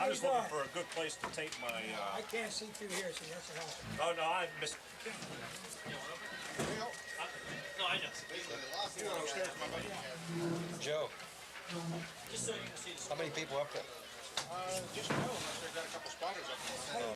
I'm just looking for a good place to take my... I can't see through here, see, that's the house. Oh, no, I missed... No, I know. Joe, Just so you can see the how many people up there? Just no, unless they've got a couple spotters up there.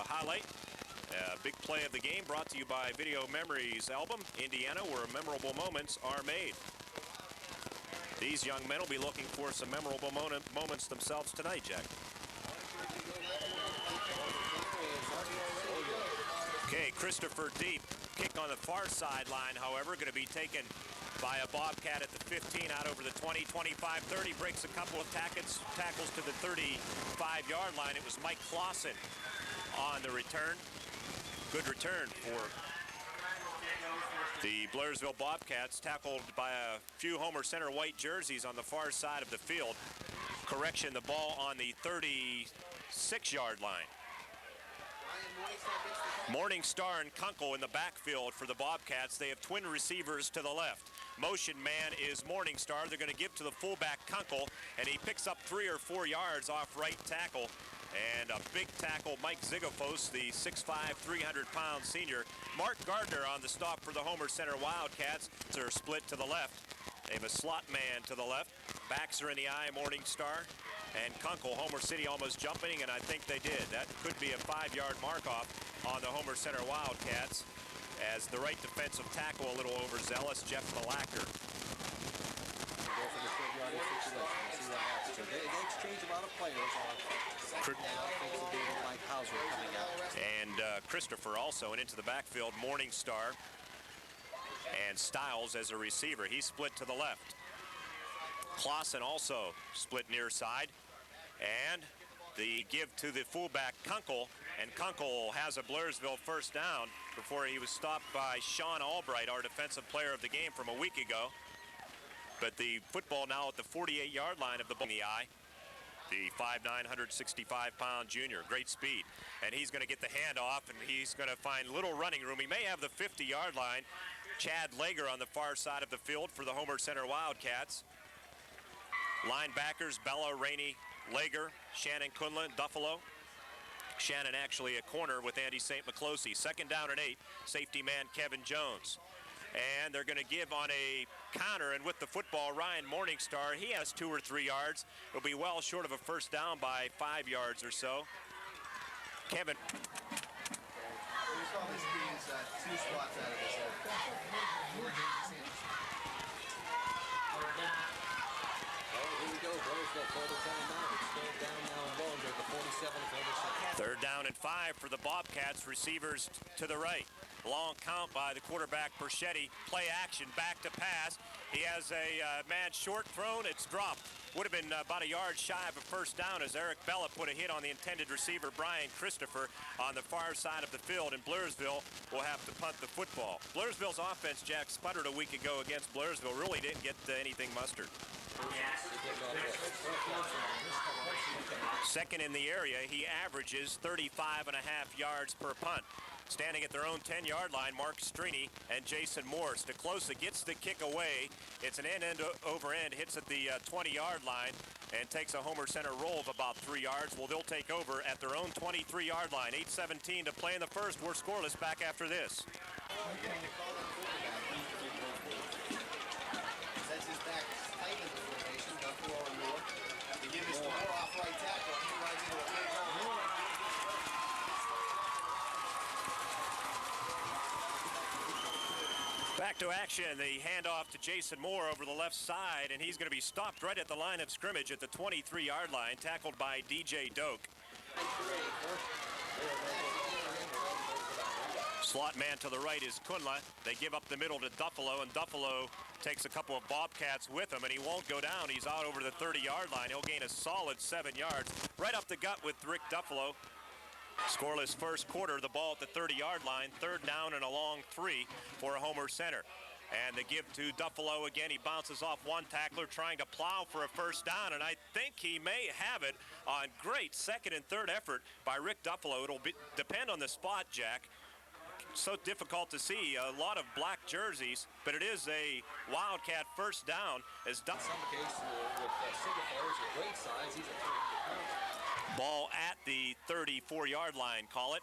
Highlight. Big play of the game brought to you by Video Memories album, Indiana, where memorable moments are made. These young men will be looking for some memorable moments themselves tonight, Jack. Okay, Christopher Deep. Kick on the far sideline, however, going to be taken by a Bobcat at the 15 out over the 20, 25, 30. Breaks a couple of tackles to the 35-yard line. It was Mike Clausen on the return. Good return for the Blairsville Bobcats, tackled by a few Homer Center white jerseys on the far side of the field. Correction, the ball on the 36-yard line. Morningstar and Kunkel in the backfield for the Bobcats. They have twin receivers to the left. Motion man is Morningstar. They're going to give to the fullback Kunkel, and he picks up 3 or 4 yards off right tackle. And a big tackle, Mike Zigafos, the 6'5", 300-pound senior. Mark Gardner on the stop for the Homer Center Wildcats. They're split to the left. They have a slot man to the left. Backs are in the eye, Morningstar. And Kunkel, Homer City almost jumping, and I think they did. That could be a 5-yard mark-off on the Homer Center Wildcats, as the right defensive tackle a little overzealous, Jeff Malacker. They exchange a lot of players on second down. Things will be like Hauser coming out. And Christopher also, and into the backfield, Morningstar and Stiles as a receiver. He's split to the left. Clausen also split near side. And the give to the fullback Kunkel, and Kunkel has a Blairsville first down before he was stopped by Sean Albright, our defensive player of the game from a week ago. But the football now at the 48-yard line of the ball in the eye. the 5'9", 165-pound junior. Great speed. And he's going to get the handoff, and he's going to find little running room. He may have the 50-yard line. Chad Lager on the far side of the field for the Homer Center Wildcats. Linebackers, Bella, Rainey, Lager, Shannon Kunla, Duffalo. Shannon actually a corner with Andy St. McCloskey. 2nd down and 8, safety man Kevin Jones. And they're going to give on a counter, and with the football, Ryan Morningstar, he has 2 or 3 yards. It'll be well short of a first down by 5 yards or so. Kevin. We saw this being 2 spots out of this. Here we go, Blairsville for the timeout. It's still down now and longer at the 47. 3rd down and 5 for the Bobcats. Receivers to the right. Long count by the quarterback, Perchetti. Play action, back to pass. He has a man short thrown. It's dropped. Would have been about a yard shy of a first down as Eric Bella put a hit on the intended receiver, Brian Christopher, on the far side of the field, and Blairsville will have to punt the football. Blairsville's offense, Jack, sputtered a week ago against Blairsville. Really didn't get anything mustered. Second in the area, he averages 35.5 yards per punt. Standing at their own 10-yard line, Mark Strini and Jason Morse. DeClosa gets the kick away. It's an end over end, hits at the 20-yard line, and takes a Homer Center roll of about 3 yards. Well, they'll take over at their own 23-yard line. 8:17 to play in the first. We're scoreless back after this. Sets his back tight in the formation, Duffalo and Moore. They give us the more off right tackle. He runs into a big hole. Back to action, the handoff to Jason Moore over the left side, and he's going to be stopped right at the line of scrimmage at the 23-yard line, tackled by DJ Doak. Slot man to the right is Kunla. They give up the middle to Duffalo, and Duffalo takes a couple of Bobcats with him, and he won't go down. He's out over the 30-yard line. He'll gain a solid 7 yards. Right up the gut with Rick Duffalo. Scoreless first quarter, the ball at the 30-yard line. 3rd down and a long 3 for Homer Center. And the give to Duffalo again. He bounces off one tackler trying to plow for a first down, and I think he may have it on great 2nd and 3rd effort by Rick Duffalo. It'll depend on the spot, Jack. So difficult to see, a lot of black jerseys, but it is a Wildcat first down as In some cases with signifiers with great size, he's a ball at the 34-yard line, call it.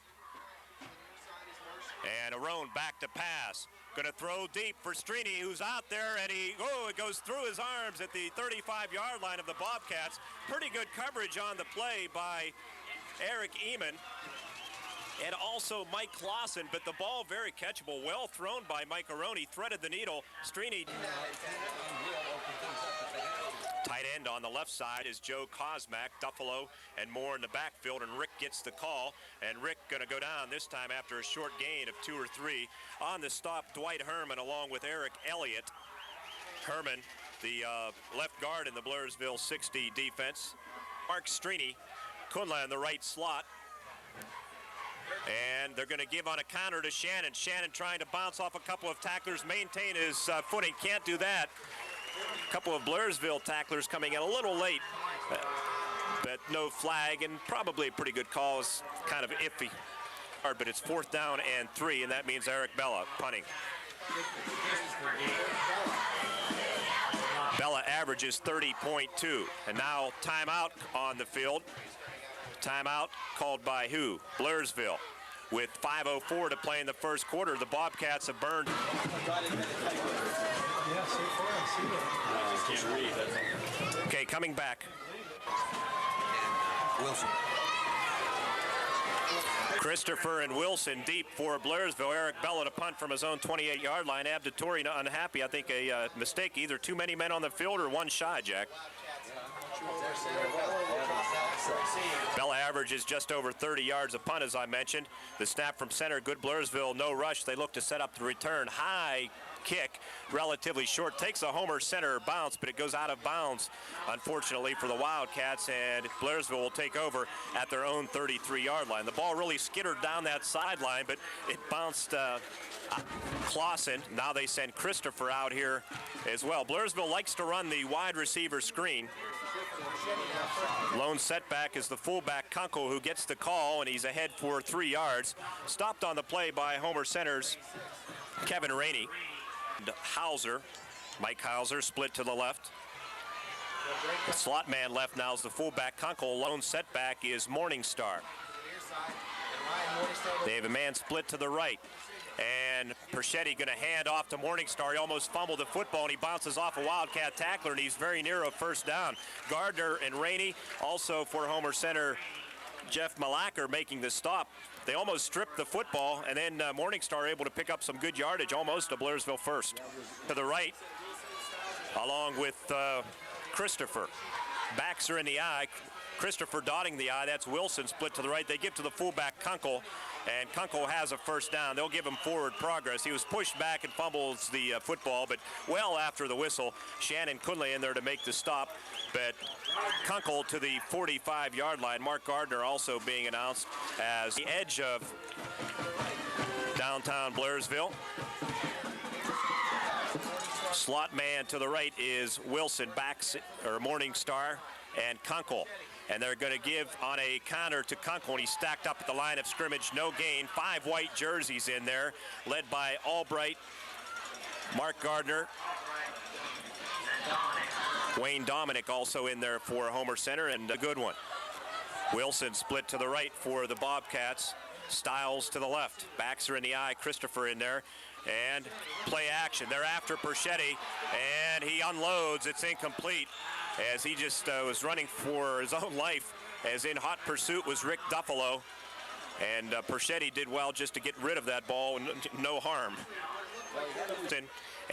And Arone back to pass. Going to throw deep for Strini, who's out there, and it goes through his arms at the 35-yard line of the Bobcats. Pretty good coverage on the play by Eric Eamon. And also Mike Clausen, but the ball very catchable. Well thrown by Mike Arone. Threaded the needle. Strini. Tight end on the left side is Joe Kosmak, Duffalo, and Moore in the backfield, and Rick gets the call. And Rick going to go down this time after a short gain of 2 or 3. On the stop, Dwight Herman along with Eric Elliott. Herman, the left guard in the Blairsville 60 defense. Mark Strini, Kunla in the right slot. And they're going to give on a counter to Shannon. Shannon trying to bounce off a couple of tacklers, maintain his footing. Can't do that. A couple of Blairsville tacklers coming in a little late, but no flag, and probably a pretty good call. Is kind of iffy. But it's 4th down and 3, and that means Eric Bella punting. Bella averages 30.2, and now timeout on the field. Timeout called by who? Blairsville. With 5:04 to play in the first quarter, the Bobcats have burned. Okay, coming back. Wilson. Christopher and Wilson deep for Blairsville. Eric Bella to punt from his own 28-yard line. Abditori unhappy. I think a mistake. Either too many men on the field or one shy, Jack. Bella averages just over 30 yards a punt, as I mentioned. The snap from center, good Blairsville, no rush. They look to set up the return. High kick, relatively short. Takes a Homer Center bounce, but it goes out of bounds, unfortunately, for the Wildcats, and Blairsville will take over at their own 33-yard line. The ball really skittered down that sideline, but it bounced Clausen. Now they send Christopher out here as well. Blairsville likes to run the wide receiver screen. Lone setback is the fullback Kunkel, who gets the call, and he's ahead for 3 yards. Stopped on the play by Homer Center's Kevin Rainey. Hauser, Mike Hauser, split to the left. The slot man left now is the fullback Kunkel. Lone setback is Morningstar. They have a man split to the right. And Perchetti going to hand off to Morningstar. He almost fumbled the football, and he bounces off a Wildcat tackler, and he's very near a first down. Gardner and Rainey, also for Homer Center, Jeff Malacker making the stop. They almost stripped the football, and then Morningstar able to pick up some good yardage, almost a Blairsville first. To the right, along with Christopher. Backs are in the eye. Christopher dotting the eye. That's Wilson split to the right. They give to the fullback Kunkel, and Kunkel has a first down. They'll give him forward progress. He was pushed back and fumbles the football, but well after the whistle, Shannon Kunle in there to make the stop. But Kunkel to the 45-yard line. Mark Gardner also being announced as the edge of downtown Blairsville. Slot man to the right is Wilson, backs or Morningstar, and Kunkel. And they're going to give on a counter to Kunkel, and he's stacked up at the line of scrimmage. No gain. 5 white jerseys in there, led by Albright, Mark Gardner, Wayne Dominic also in there for Homer Center, and a good one. Wilson split to the right for the Bobcats. Styles to the left. Backs are in the eye. Christopher in there. And play action. They're after Perchetti, and he unloads. It's incomplete, as he just was running for his own life, as in hot pursuit was Rick Duffalo. And Perchetti did well just to get rid of that ball, no harm.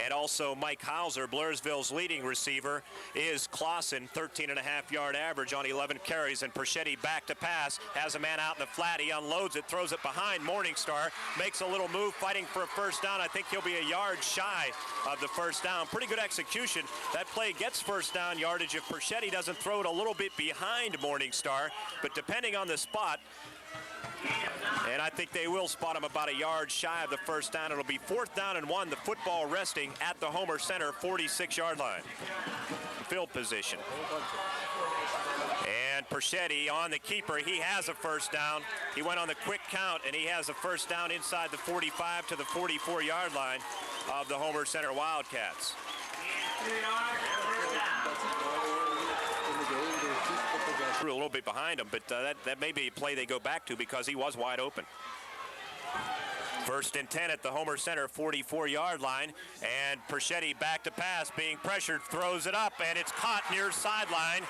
And also Mike Hauser, Blairsville's leading receiver, is Clausen, 13.5-yard average on 11 carries, and Perchetti back to pass, has a man out in the flat, he unloads it, throws it behind Morningstar, makes a little move, fighting for a first down. I think he'll be a yard shy of the first down. Pretty good execution. That play gets first down yardage if Perchetti doesn't throw it a little bit behind Morningstar, but depending on the spot, and I think they will spot him about a yard shy of the first down. It'll be 4th down and 1. The football resting at the Homer Center 46-yard line. Field position. And Perchetti on the keeper. He has a first down. He went on the quick count, and he has a first down inside the 45 to the 44-yard line of the Homer Center Wildcats. A little bit behind him, but that may be a play they go back to because he was wide open. 1st and 10 at the Homer Center 44-yard line, and Perchetti back to pass, being pressured, throws it up, and it's caught near sideline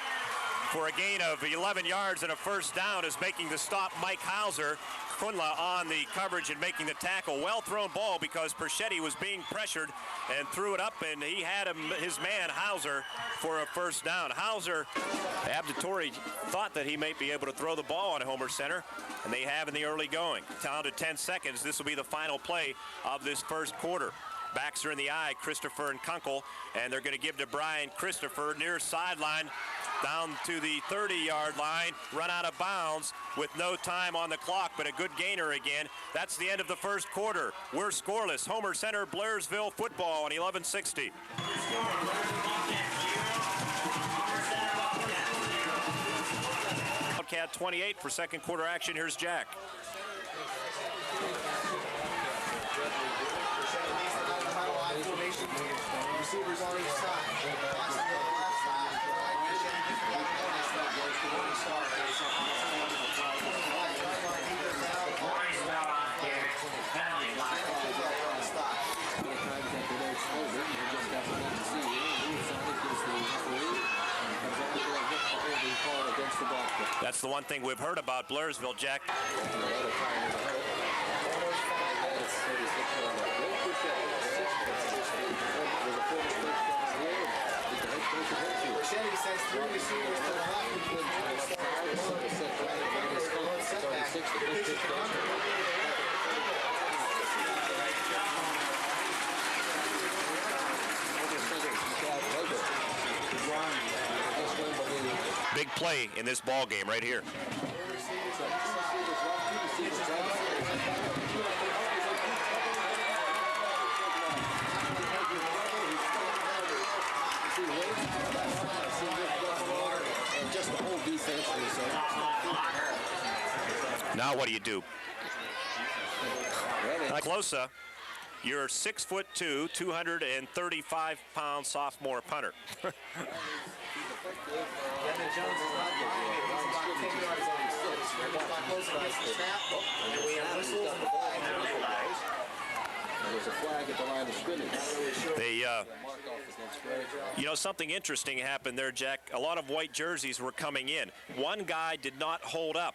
for a gain of 11 yards and a first down. Is making the stop Mike Hauser. Kunla on the coverage and making the tackle. Well thrown ball because Perchetti was being pressured and threw it up, and he had his man Hauser for a first down. Hauser, Abditori thought that he might be able to throw the ball on Homer Center, and they have in the early going. Down to 10 seconds. This will be the final play of this first quarter. Backs are in the eye, Christopher and Kunkel, and they're going to give to Brian Christopher near sideline, down to the 30-yard line, run out of bounds with no time on the clock, but a good gainer again. That's the end of the first quarter. We're scoreless. Homer Center, Blairsville football on 1160. Wildcat 28 for second quarter action. Here's Jack. Receivers on each side. That's the one thing we've heard about Blairsville, Jack. Perchetti sends 3 receivers to the Big play in this ball game right here. Now what do? Closa, you're 6'2", 235-pound sophomore punter. There's a flag at the line of scrimmage. Something interesting happened there, Jack. A lot of white jerseys were coming in. One guy did not hold up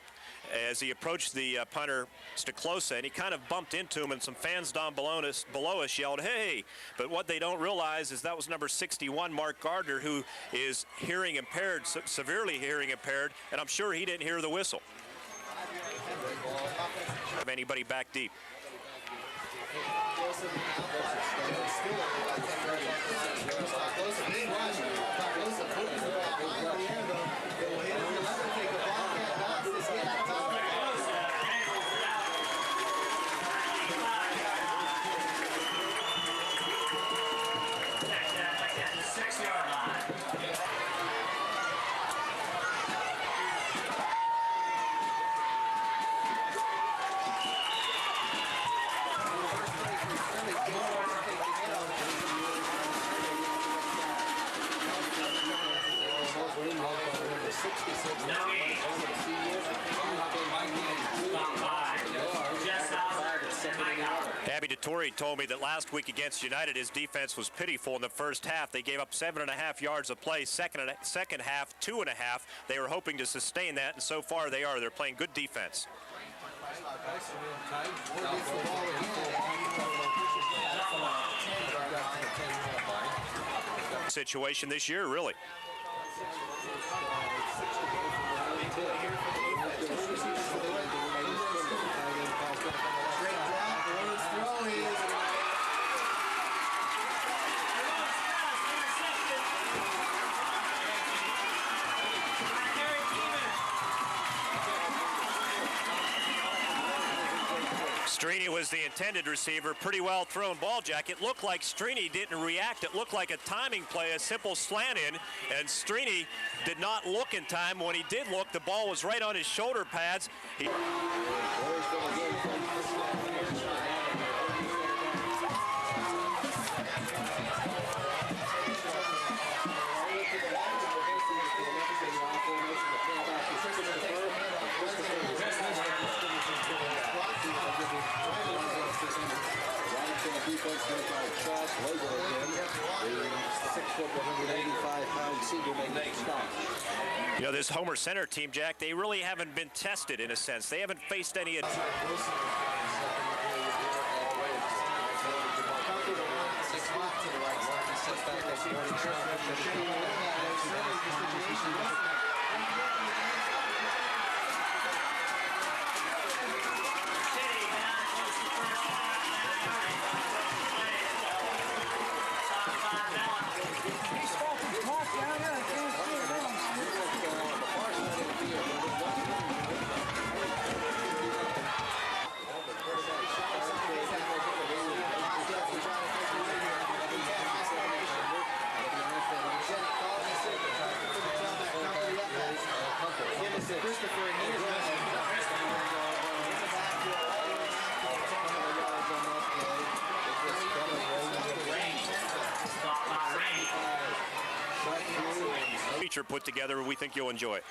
as he approached the punter, Closa, and he kind of bumped into him, and some fans down below us yelled, "Hey!" But what they don't realize is that was number 61, Mark Gardner, who is hearing impaired, severely hearing impaired, and I'm sure he didn't hear the whistle. Have anybody back deep? Torrey told me that last week against United, his defense was pitiful in the first half. They gave up 7.5 yards of play. Second half, 2.5. They were hoping to sustain that, and so far they are. They're playing good defense. Situation this year, really. Strini was the intended receiver. Pretty well thrown ball, Jack. It looked like Strini didn't react. It looked like a timing play, a simple slant in, and Strini did not look in time. When he did look, the ball was right on his shoulder pads. This Homer Center team, Jack, they really haven't been tested in a sense. They haven't faced any. Feature put together, we think you'll enjoy it.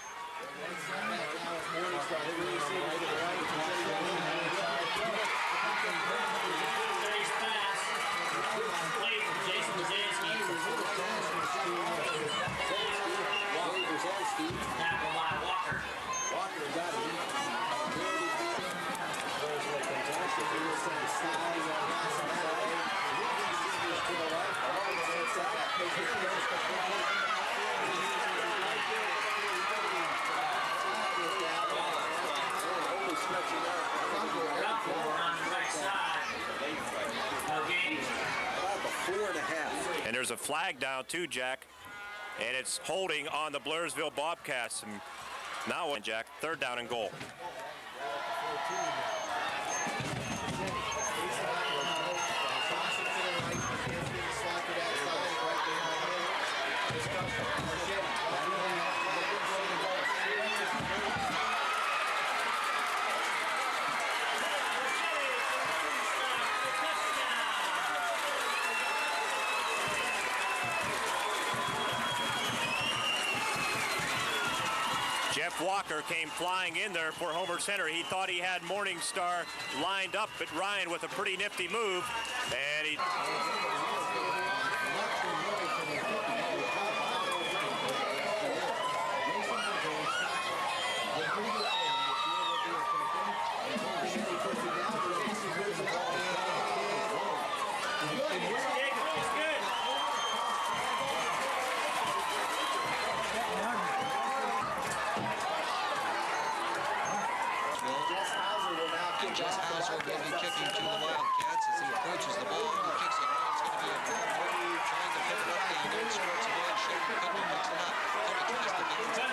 And there's a flag down too, Jack, and it's holding on the Blairsville Bobcats. And now, Jack, third down and goal. Walker came flying in there for Homer Center. He thought he had Morningstar lined up, but Ryan with a pretty nifty move, and he... Jess Hauser will be kicking to the Wildcats as he approaches the ball. He kicks it hard. It's going to be a ball trying to pick it up. The outskirts of the edge. Shepard Goodwin picks it up. Tony tries to bounce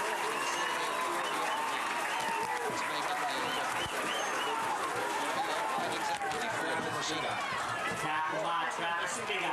it. It's making the Tackle by Travis Spiga.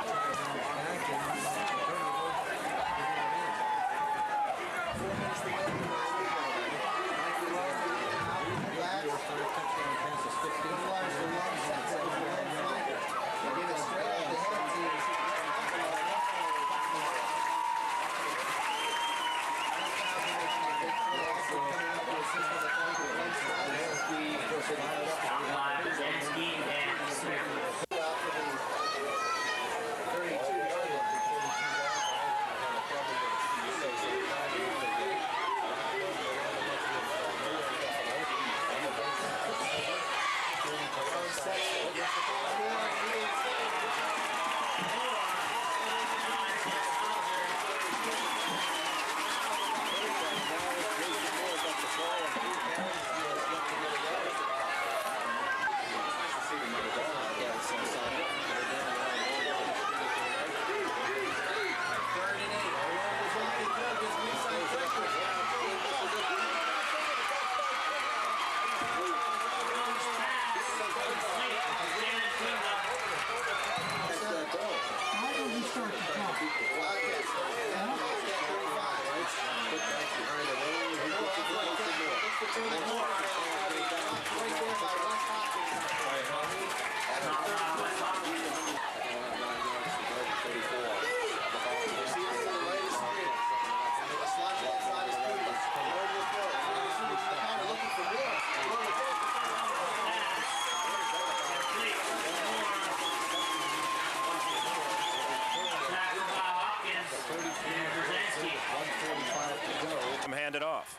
Handed off.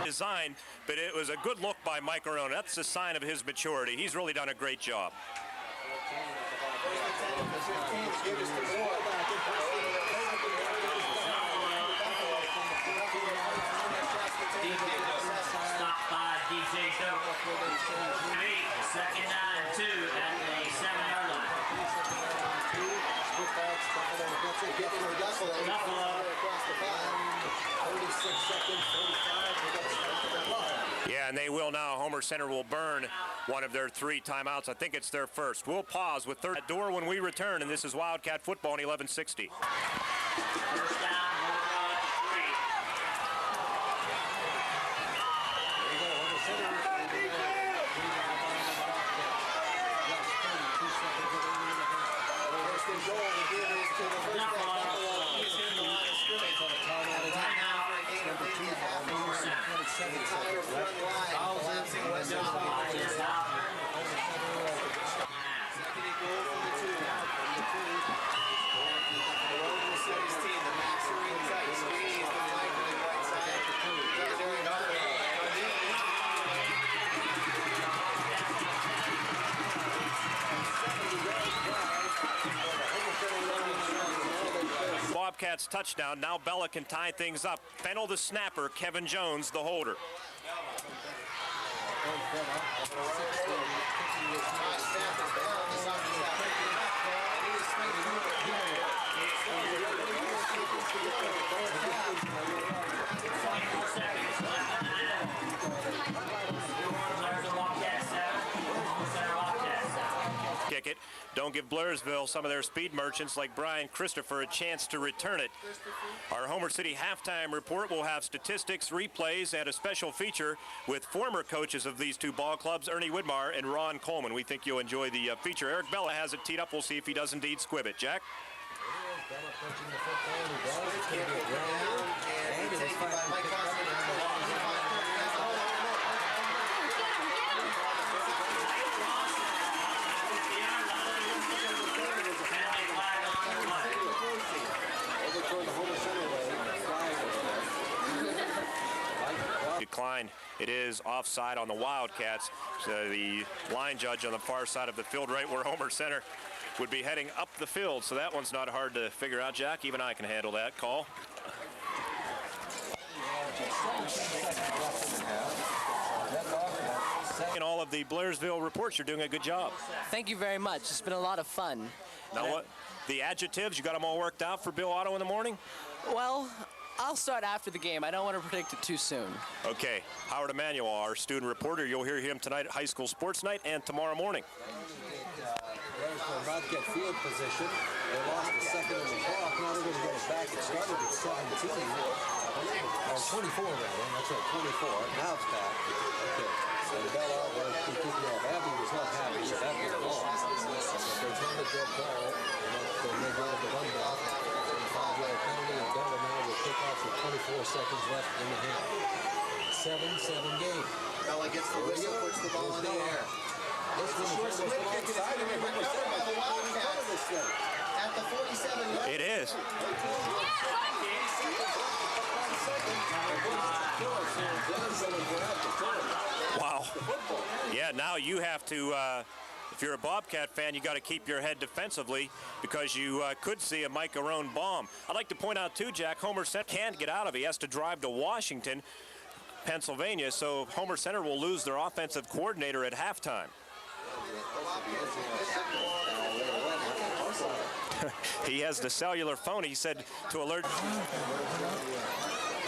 Design, but it was a good look by Mike Arona. That's a sign of his maturity. He's really done a great job. Stopped by DJ Doak. Second down and 2 at the 7-yard line. Yeah, and they will now. Homer Center will burn one of their 3 timeouts. I think it's their first. We'll pause with third door when we return, and this is Wildcat football on 1160. First down, Bobcats touchdown. Now Bella can tie things up. Fennell the snapper, Kevin Jones the holder. Kick it. Don't don't give Blairsville, some of their speed merchants like Brian Christopher, a chance to return it. Our Homer City halftime report will have statistics, replays, and a special feature with former coaches of these two ball clubs, Ernie Widmar and Ron Coleman. We think you'll enjoy the feature. Eric Bella has it teed up. We'll see if he does indeed squib it. Jack? Bella punching the football. He does. It's going to be a ground. And it was finally picked up. Decline. It is offside on the Wildcats. So the line judge on the far side of the field, right where Homer Center would be heading up the field. So that one's not hard to figure out, Jack. Even I can handle that call. In all of the Blairsville reports, you're doing a good job. Thank you very much. It's been a lot of fun. Now what? The adjectives, you got them all worked out for Bill Otto in the morning? Well, I'll start after the game. I don't want to predict it too soon. Okay. Howard Emanuel, our student reporter. You'll hear him tonight at High School Sports Night and tomorrow morning. Blairsville not get field position. They lost the second on the clock. Now they're going to get it back. It started at 17. 24 rather. That's right, 24. Now it's back. Okay. So Bella was keeping off. Abby was not happy. That was lost. They tried to get ball. And they go to the run back. 5-yard penalty. And Bella now will kick off with 24 seconds left in the half. 7-7 game. Bella gets the whistle, puts the ball in the air. This one is almost alongside of him. At the 47. It is. Wow. Yeah, now you have to, if you're a Bobcat fan, you got to keep your head defensively because you could see a Mike Arone bomb. I'd like to point out, too, Jack, Homer Center can't get out of it. He has to drive to Washington, Pennsylvania, so Homer Center will lose their offensive coordinator at halftime. He has the cellular phone. He said to alert.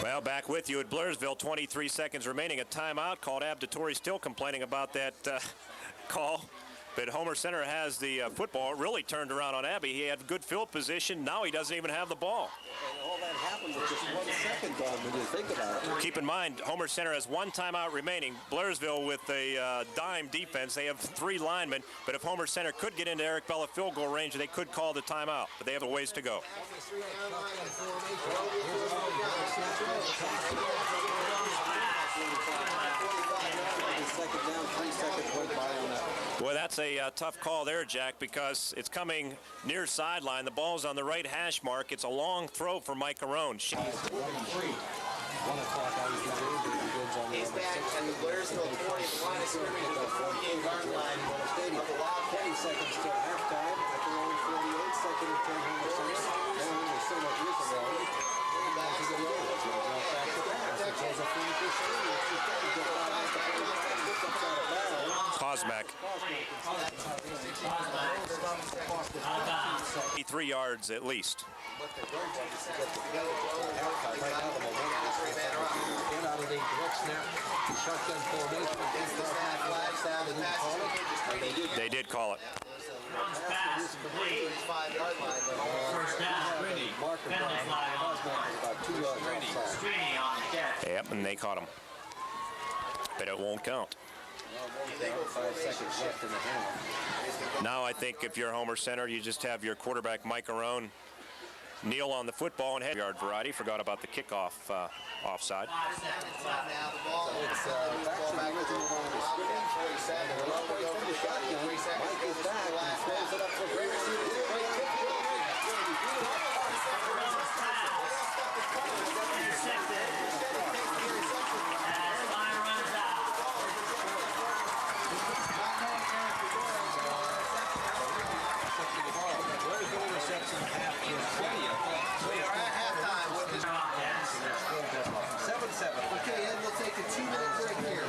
Well, back with you at Blairsville. 23 seconds remaining. A timeout called. Abditori still complaining about that call. But Homer Center has the football. It really turned around on Abbey. He had good field position. Now he doesn't even have the ball. And all that happened with just 1 second, Don, when you think about it. Keep in mind, Homer Center has one timeout remaining. Blairsville with a dime defense. They have 3 linemen. But if Homer Center could get into Eric Bella field goal range, they could call the timeout. But they have a ways to go. Boy, that's a tough call there, Jack, because it's coming near sideline. The ball's on the right hash mark. It's a long throw for Mike Arone. He's back and the Blairsville 40 at the line of scrimmage at the 48-yard line of the Wildcats. 20 seconds till halftime at their own 48. Second and 10 Homer Center. And only so much is around. Back to the road. Back to pass. It says a 50%. Cosmac. 3 yards at least. They did call it. Pass complete. First down. Penalty flag on Sweeney on the catch. Yep, and they caught him. But it won't count. 5 seconds left in the half. Now I think if you're Homer Center, you just have your quarterback Mike Arone kneel on the football and head yard variety. Forgot about the kickoff offside. 5 seconds left. Now the ball is back to the Wildcat 47. Mike is back and throws it up for great receivers. Intercepted. As time runs out. We are at halftime with this. 7-7. Okay, Ed, we'll take a 2-minute break here.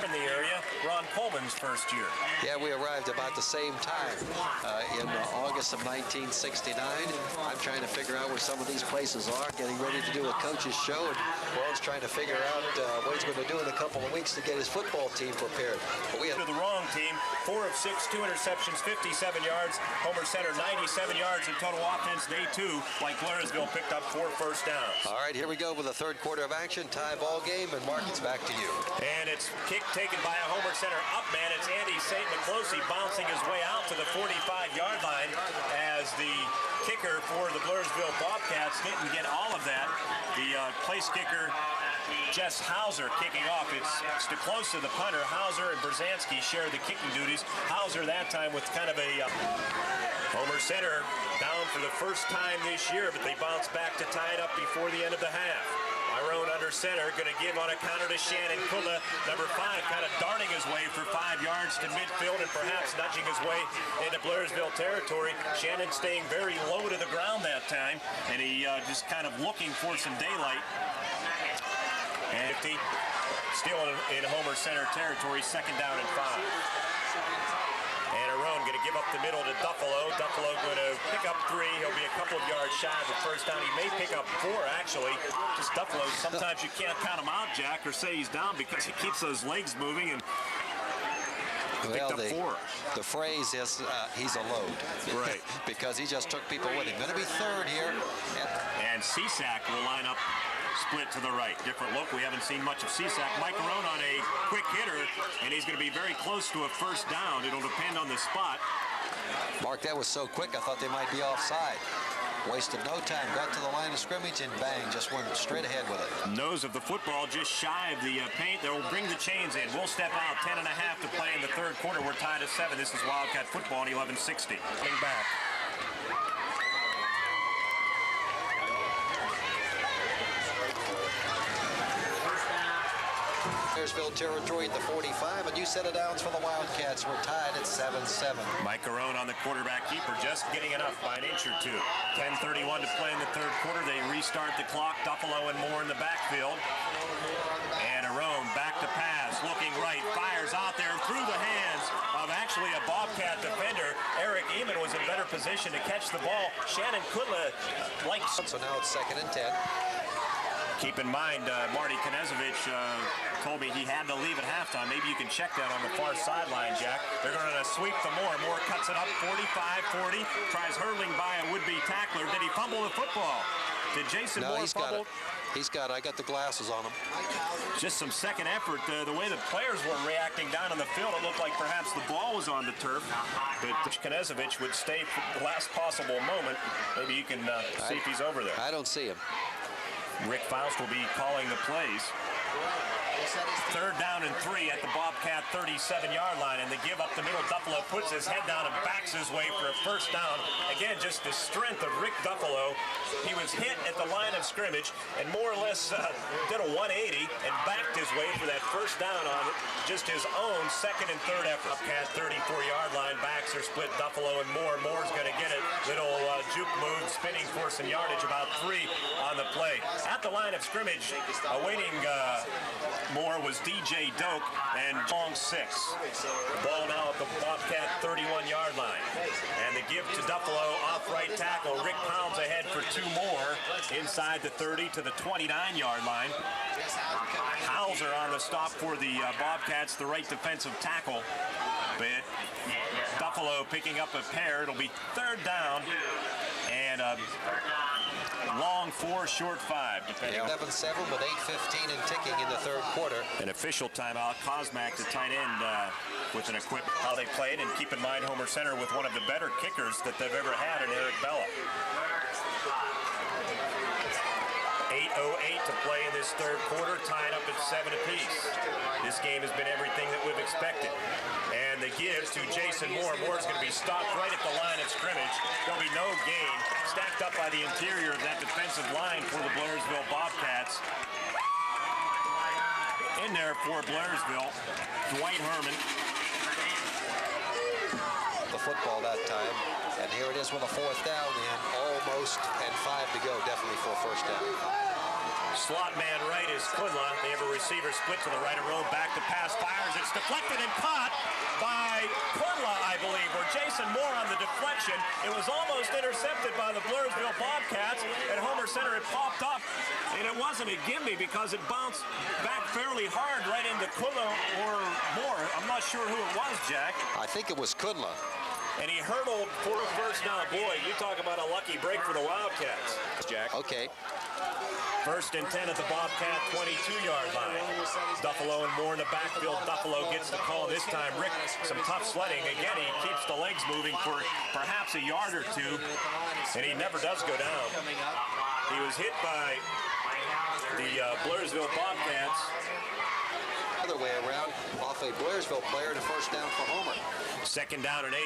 In the area, Ron Coleman's his first year. Yeah, we arrived about the same time in August of 1969. I'm trying to figure out where some of these places are, getting ready to do a coach's show, and Ron's trying to figure out what he's going to do in a couple of weeks to get his football team prepared. But we have To the wrong team, 4 of 6, 2 interceptions, 57 yards. Homer Center, 97 yards in total offense. Day 2, like Blairsville, picked up 4 first downs. All right, here we go with the third quarter of action. Tie ball game, and Mark, it's back to you. And it's kick taken by a Homer Center up man. It's Andy St. McClosey bouncing his way out to the 45-yard line as the kicker for the Blairsville Bobcats didn't get all of that. The place kicker, Jess Hauser, kicking off. It's too close to the punter. Hauser and Brzezinski share the kicking duties. Hauser that time with kind of a Homer Center down for the first time this year, but they bounce back to tie it up before the end of the half. Tyrone under center, going to give on a counter to Shannon Kula. Number 5 kind of darting his way for 5 yards to midfield and perhaps nudging his way into Blairsville territory. Shannon staying very low to the ground that time, and he just kind of looking for some daylight. And 50, still in Homer Center territory, second down and 5. And Arone going to give up the middle to Duffalo. Duffalo going to pick up 3. He'll be a couple of yards shy of the first down. He may pick up 4, actually. Just Duffalo, sometimes you can't count him out, Jack, or say he's down because he keeps those legs moving and picked up 4. The phrase is he's a load. Right. Because he just took people with him. Going to be third here. And Cisak will line up split to the right. Different look. We haven't seen much of Cisak. Mike Arone on a quick hitter, and he's going to be very close to a first down. It'll depend on the spot. Mark, that was so quick, I thought they might be offside. Wasted no time, got to the line of scrimmage, and bang, just went straight ahead with it. Nose of the football just shy of the paint. They'll bring the chains in. We'll step out. 10.5 to play in the third quarter. We're tied at 7. This is Wildcat football in 11:60. Coming back. Blairsville territory at the 45, and you set it downs for the Wildcats. We're tied at 7-7. Mike Arone on the quarterback keeper, just getting enough by an inch or 2. 10:31 to play in the third quarter. They restart the clock. Duffalo and Moore in the backfield. And Arone back to pass, looking right, fires out there through the hands of actually a Bobcat defender. Eric Eamon was in better position to catch the ball. Shannon Kudla likes. So now it's 2nd and 10. Keep in mind, Marty Knezevich told me he had to leave at halftime. Maybe you can check that on the far sideline, Jack. They're going to sweep the Moore. Moore cuts it up 45-40, tries hurling by a would-be tackler. Did he fumble the football? Did Jason Moore fumble? He's got it. I got the glasses on him. Just some second effort. The way the players were reacting down on the field, it looked like perhaps the ball was on the turf. But Knezevich would stay for the last possible moment. Maybe you can see if he's over there. I don't see him. Rick Faust will be calling the plays. Third down and 3 at the Bobcat 37-yard line, and they give up the middle. Duffalo puts his head down and backs his way for a first down. Again, just the strength of Rick Duffalo. He was hit at the line of scrimmage and more or less did a 180 and backed his way for that first down on just his own second and third effort. Bobcat 34-yard line, backs are split. Duffalo and Moore. Moore's going to get it. Little juke move, spinning for some yardage, about 3 on the play. At the line of scrimmage, awaiting Moore was DJ Doak and long 6. The ball now at the Bobcat 31-yard line. And the give to Duffalo off right tackle. Rick Pounds ahead for 2 more inside the 30 to the 29-yard line. Hauser on the stop for the Bobcats, the right defensive tackle. But Duffalo picking up a pair. It'll be third down and long 4, short 5. 7-7 with 8:15 and ticking in the third quarter. An official timeout. Kosmak, the tight end, with an equip how they played. And keep in mind, Homer Center with one of the better kickers that they've ever had in Eric Bella. 8:08 to play in this third quarter, tied up at 7 apiece. This game has been everything that we've expected. And the give to Jason Moore. Moore's going to be stopped right at the line of scrimmage. There'll be no gain. Stacked up by the interior of that defensive line for the Blairsville Bobcats. In there for Blairsville, Dwight Herman. The football that time. And here it is with a 4th down and almost, and 5 to go, definitely for a first down. Slot man right is Kunla. They have a receiver split to the right of road. Back to pass, fires. It's deflected and caught by Kunla, I believe, or Jason Moore on the deflection. It was almost intercepted by the Blairsville Bobcats, and Homer Center had popped up. And it wasn't a gimme because it bounced back fairly hard right into Kunla or Moore. I'm not sure who it was, Jack. I think it was Kunla. And he hurdled for a first down. Boy, you talk about a lucky break for the Wildcats, Jack. Okay. First and 10 at the Bobcat 22-yard line. Duffalo and Moore in the backfield. Duffalo gets the call this time. Rick, some tough sledding. Again, he keeps the legs moving for perhaps a yard or two, and he never does go down. He was hit by the Blairsville Bobcats. Other way around, off a Blairsville player, and a first down for Homer. Second down and 8.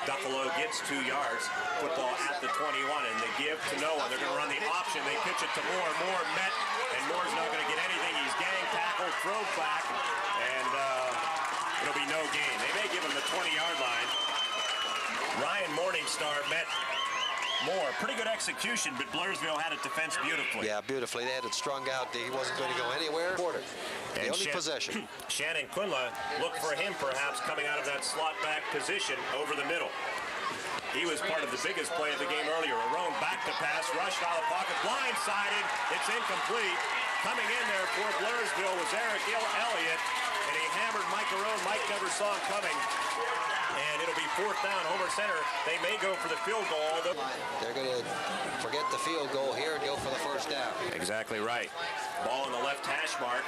Duffalo gets 2 yards. Football at the 21, and they give to no one. They're going to run the option. They pitch it to Moore. Moore met, and Moore's not going to get anything. He's gang tackled, throw back, and it'll be no gain. They may give him the 20-yard line. Ryan Morningstar met Moore. Pretty good execution, but Blairsville had it defense beautifully. Yeah, beautifully. They had it strung out. He wasn't going to go anywhere. Quarter. The only possession. Shannon Kunla looked for him perhaps coming out of that slot back position over the middle. He was part of the biggest play of the game earlier. Arone back to pass, rushed out of the pocket, blindsided. It's incomplete. Coming in there for Blairsville was Eric Elliott, and he hammered Mike Arone. Mike never saw him coming. And it'll be fourth down, Homer Center. They may go for the field goal. They're going to forget the field goal here and go for the first down. Exactly right. Ball in the left hash mark.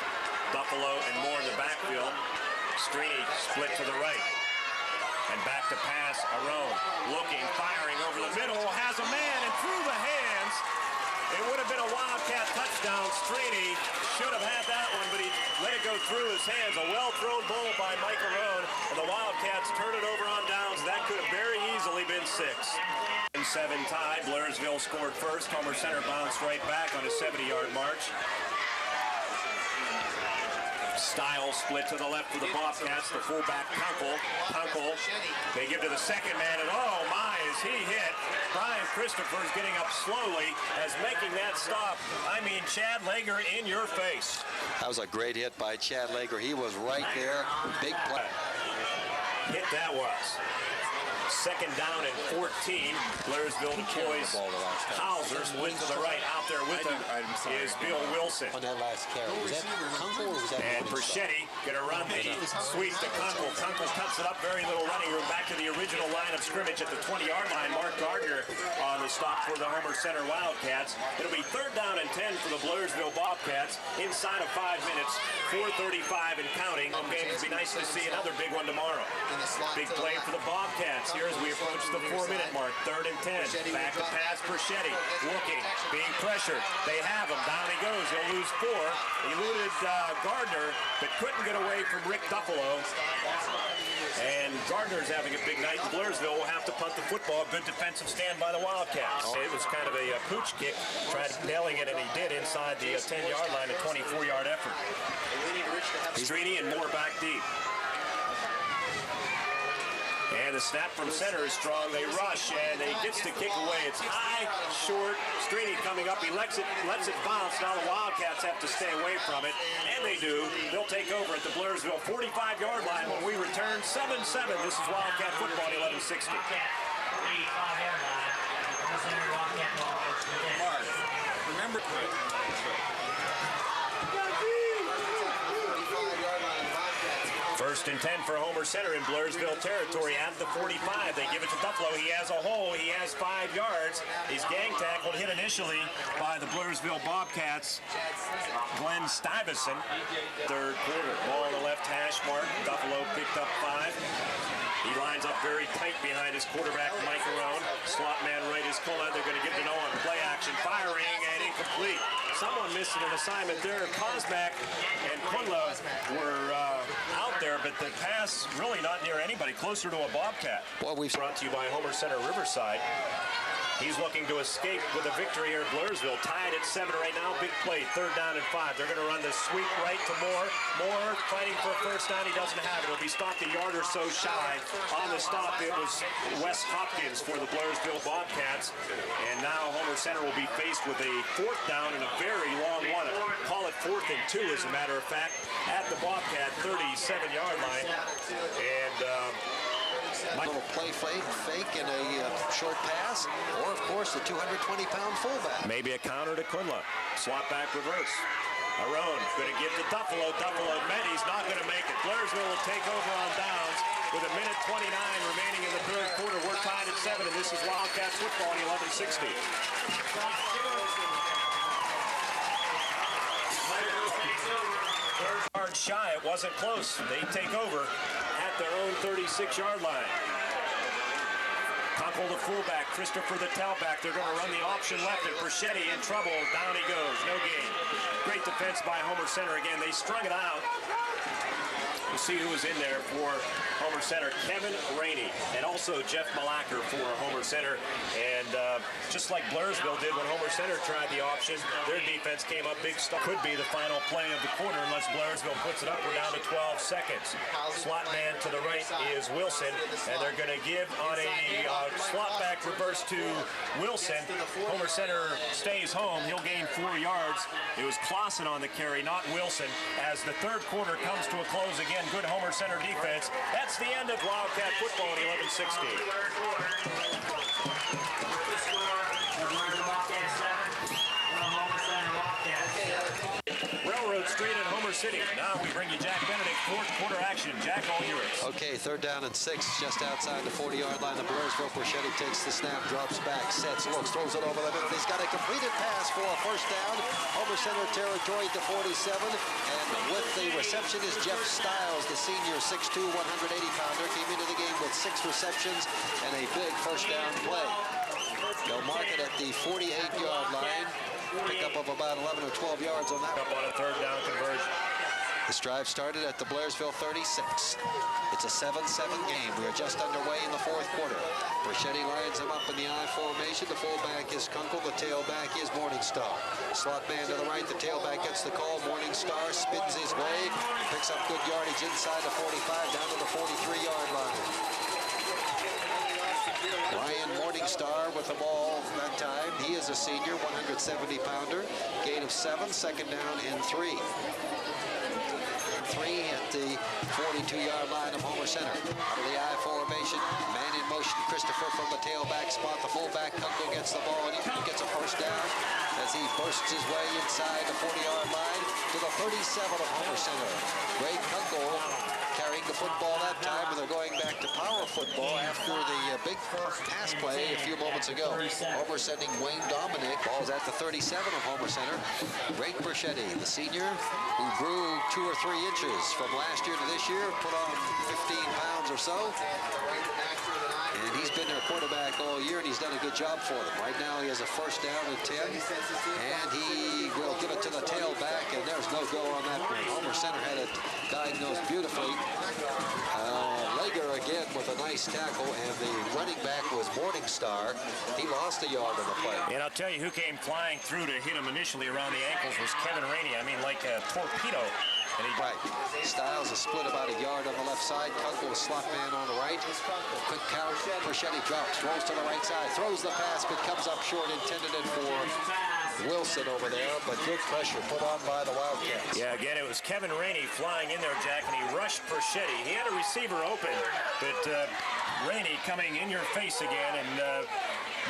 Duffalo and Moore in the backfield. Strini split to the right. And back to pass, Arone. Looking, firing over the middle. Has a man and through the hands. It would have been a Wildcat touchdown. Strini should have had that one, but he let it go through his hands. A well-thrown ball by Mike Arone, and the Wildcats turn it over on downs. That could have very easily been 6. 7 tie. Blairsville scored first. Homer Center bounced right back on a 70-yard march. Style split to the left for the Bobcats. The fullback, Kunkel. They give to the second man, and oh my, is he hit. Brian Christopher's getting up slowly as making that stop. I mean, Chad Lager in your face. That was a great hit by Chad Lager. He was right there. Big play. Hit that was. Second down and 14. Blairsville deploys Hauser, split to the right. Out there with him is Bill Wilson. On that last carry. Was that Kunkel or was that And Perchetti going to run the sweep to Kunkel. Kunkel cuts it up. Very little running room. Back to the original line of scrimmage at the 20-yard line. Mark Gardner on the stop for the Homer Center Wildcats. It'll be third down and 10 for the Blairsville Bobcats inside of 5 minutes. 4:35 and counting. Home game would be nice to see another big one tomorrow. Big play for the Bobcats here as we approach the 4-minute mark. Third and 10. Back to pass, Perchetti. Looking, being pressured. They have him. Down he goes. He'll lose 4. Eluded Gardner, but couldn't get away from Rick Duffalo. And Gardner's having a big night. Blairsville will have to punt the football. Good defensive stand by the Wildcats. It was kind of a pooch kick. Tried nailing it, and he did inside the 10-yard line, a 24-yard effort. Strini and Moore back deep. And the snap from center is strong. They rush, and he gets the kick away. It's high, short. Strini coming up. He lets it bounce. Now the Wildcats have to stay away from it, and they do. They'll take over at the Blairsville 45-yard line when we return. 7-7. This is Wildcat football at 11:60. 45-yard line. Mark, remember. First and 10 for Homer Center in Blairsville territory at the 45. They give it to Duffalo. He has a hole. He has 5 yards. He's gang tackled, hit initially by the Blairsville Bobcats. Glenn Stuyvesant. Third quarter. Ball on the left hash mark. Duffalo picked up 5. He lines up very tight behind his quarterback, Mike Arone. Slot man right is Kunla. They're going to give to no one. Play action. Firing and incomplete. Someone missed an assignment there. Kozmak and Kunla were out there, but the pass really not near anybody, closer to a Bobcat. Well, we've brought to you by Homer Center Riverside. He's looking to escape with a victory here at Blairsville. Tied at 7 right now. Big play, third down and 5. They're going to run the sweep right to Moore. Moore fighting for a first down. He doesn't have it. It'll be stopped a yard or so shy. On the stop, it was Wes Hopkins for the Blairsville Bobcats. And now Homer Center will be faced with a fourth down and a very long one. 4th and 2, as a matter of fact, at the Bobcat 37-yard line. And a little play fake and a short pass, or of course the 220-pound fullback. maybe a counter to Quinlan. Slot back reverse. Arone going to give to Duffalo. Duffalo met. He's not going to make it. Blairsville will take over on downs with 1:29 remaining in the third quarter. We're tied at 7, and this is Wildcats football in 11:60. Yard shy. It wasn't close. They take over at their own 36-yard line. Kunkel the fullback, Christopher the tailback. They're going to run the option left, and Perchetti in trouble. Down he goes. No gain. Great defense by Homer Center again. They strung it out. We'll see who was in there for Homer Center. Kevin Rainey, and also Jeff Malacker for Homer Center. And just like Blairsville did when Homer Center tried the option, their defense came up big. Could be the final play of the quarter unless Blairsville puts it up. We're down to 12 seconds. Slot man to the right is Wilson, and they're going to give on a slot back reverse to Wilson. Homer Center stays home. He'll gain 4 yards. It was Clausen on the carry, not Wilson. As the third quarter comes to a close again, good Homer Center defense. That's the end of Wildcat football in 11:60. Railroad Street in Homer City. Now we bring you Jack Benedict, fourth quarter action. Jack, all yours. Okay, 3rd down and 6, just outside the 40-yard line. The Blairsville. Perchetti takes the snap, drops back, sets, looks, throws it over the middle. He's got a completed pass for a first down. Homer Center territory to 47, and with the reception is Jeff Stiles, the senior, 6'2", 180-pounder. Came into the game with 6 receptions and a big first down play. They'll mark it at the 48-yard line. Pickup of about 11 or 12 yards on that. Up on a 3rd down conversion. This drive started at the Blairsville 36. It's a 7-7 game. We are just underway in the 4th quarter. Perchetti lines him up in the I formation. The fullback is Kunkel. The tailback is Morningstar. Slot man to the right. The tailback gets the call. Morningstar spins his way. Picks up good yardage inside the 45 down to the 43-yard line. Ryan Morningstar with the ball that time. He is a senior, 170-pounder. Gain of 7, 2nd down and 3. 3 at the 42-yard line of Homer Center. Out of the I formation, man in motion, Christopher from the tailback spot. The fullback, Kunkel, gets the ball, and he gets a first down as he bursts his way inside the 40-yard line to the 37 of Homer Center. Greg Kunkel carrying the football that time, and they're going back to power football after the big pass play a few moments ago. Homer sending Wayne Dominic. Ball's at the 37 of Homer Center. Greg Perchetti, the senior, who grew 2 or 3 inches from last year to this year, put on 15 pounds or so. And he's been their quarterback all year, and he's done a good job for them. Right now, he has a first down at 10, and he will give it to the tailback, and there's no go on that one. Homer Center had it diagnosed beautifully. Lager again with a nice tackle, and the running back was Morningstar. He lost a yard on the play. And I'll tell you who came flying through to hit him initially around the ankles was Kevin Rainey. I mean, like a torpedo. And he Stiles is split about a yard on the left side. Kunkel is slot man on the right. Quick count. Perchetti drops, throws to the right side, throws the pass, but comes up short. Intended it for Wilson over there, but good pressure put on by the Wildcats. Yeah, again, it was Kevin Rainey flying in there, Jack, and he rushed Perchetti. He had a receiver open, but Rainey coming in your face again, and